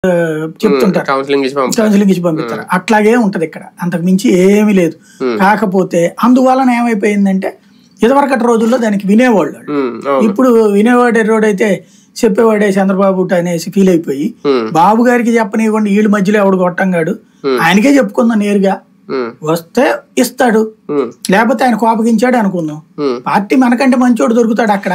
చెప్తుంటారు, కౌన్సిలింగ్ ఇచ్చి పంపిస్తారు. అట్లాగే ఉంటది ఇక్కడ, అంతకు మించి ఏమీ లేదు. కాకపోతే అందువలన ఏమైపోయిందంటే ఇదివరకటి రోజుల్లో దానికి వినేవాళ్ళు, ఇప్పుడు వినేవాడే రోడైతే చెప్పేవాడే చంద్రబాబు అనేసి ఫీల్ అయిపోయి బాబు గారికి చెప్పనివ్వండి, వీళ్ళ మధ్యలో ఎవడు కొట్టంగాడు, ఆయనకే చెప్పుకుందాం నేరుగా, వస్తే ఇస్తాడు, లేకపోతే ఆయన కోపగించాడు అనుకుందాం, పార్టీ మనకంటే మంచోడు దొరుకుతాడు అక్కడ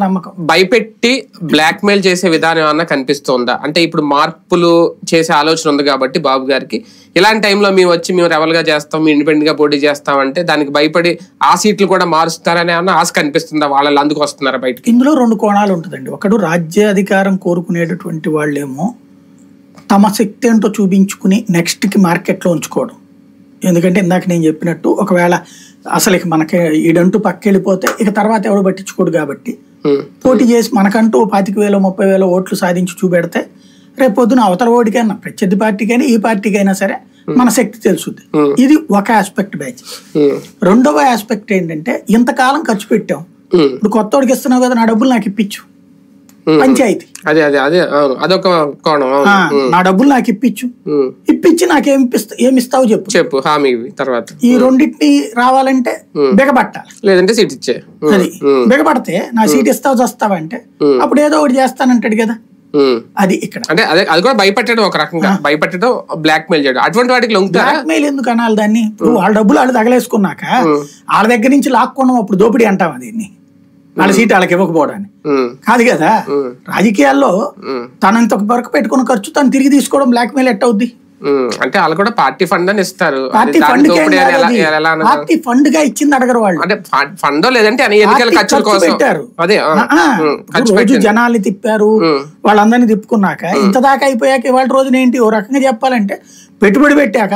నమ్మకం. భయపెట్టి బ్లాక్ మెయిల్ చేసే విధానం ఏమన్నా కనిపిస్తుందా? అంటే ఇప్పుడు మార్పులు చేసే ఆలోచన ఉంది కాబట్టి బాబు గారికి, ఇలాంటి టైంలో మేము వచ్చి మేము రెవల్ గా చేస్తాం, మేము ఇండిపెండెంట్ గా పోటీ చేస్తాం అంటే దానికి భయపడి ఆ సీట్లు కూడా మారుస్తారని ఏమన్నా ఆశ కనిపిస్తుందా? వాళ్ళు అందుకు వస్తున్నారా బయటకి? ఇందులో రెండు కోణాలు ఉంటుందండి. ఒకడు రాజ్యాధికారం కోరుకునేటటువంటి వాళ్ళేమో తమ శక్తి ఏంటో చూపించుకుని నెక్స్ట్ కి మార్కెట్ లో ఉంచుకోవడం. ఎందుకంటే ఇందాక నేను చెప్పినట్టు ఒకవేళ అసలు ఇక మనకి ఈడంటూ పక్కెళ్ళిపోతే ఇక తర్వాత ఎవడు పట్టించుకోడు కాబట్టి పోటీ చేసి మనకంటూ 25,000 30,000 ఓట్లు సాధించి చూపెడితే రేపు పొద్దున అవతల ఓడికైనా ప్రత్యర్థి పార్టీకైనా ఈ పార్టీకైనా సరే మన శక్తి తెలుసుద్ది. ఇది ఒక ఆస్పెక్ట్ బ్యాచ్. రెండవ ఆస్పెక్ట్ ఏంటంటే ఇంతకాలం ఖర్చు పెట్టాం, ఇప్పుడు కొత్త వాడికి ఇస్తున్నావు కదా, నా డబ్బులు నాకు ఇప్పించు, పంచాయతీ అదొక కోణం. నా డబ్బులు నాకు ఇప్పించి నాకేమిస్తావు చెప్పు హామీ. తర్వాత ఈ రెండింటిని రావాలంటే బిగబట్టాలి, లేదంటే సీట్ ఇచ్చే. అది బిగబడితే నా సీట్ ఇస్తావు చేస్తావా అంటే అప్పుడు ఏదో ఒకటి చేస్తానంటాడు కదా. అది ఇక్కడ అంటే అది కూడా భయపెట్టడం, ఒక రకంగా భయపెట్టడం, బ్లాక్ మెయిల్ చేయడం. అటువంటి వాటికి బ్లాక్ మెయిల్ ఎందుకు అనాలి దాన్ని? ఇప్పుడు వాళ్ళ డబ్బులు వాళ్ళు తగలేసుకున్నాక వాళ్ళ దగ్గర నుంచి లాక్కున్నాం, అప్పుడు దోపిడీ అంటావా దీన్ని? వాళ్ళ సీట్ వాళ్ళకి ఇవ్వకపోవడాన్ని కాదు కదా. రాజకీయాల్లో తనంత వరకు పెట్టుకున్న ఖర్చు తను తిరిగి తీసుకోవడం బ్లాక్ మెయిల్ ఎట్ అవుద్ది? అంటే వాళ్ళు కూడా పార్టీ ఫండ్ అని ఇస్తారు. పార్టీ ఫండ్ గా ఇచ్చింది అడగరు వాళ్ళు. అంటే ఫండ్ లేదంటే ఎన్నికల ఖర్చుల కోసం పెట్టారు. అదే రోజు జనాల్ని తిప్పారు, వాళ్ళందరినీ తిప్పుకున్నాక ఇంత దాకా అయిపోయాక ఇవాళ రోజున ఏంటి ఓ రకంగా చెప్పాలంటే పెట్టుబడి పెట్టాక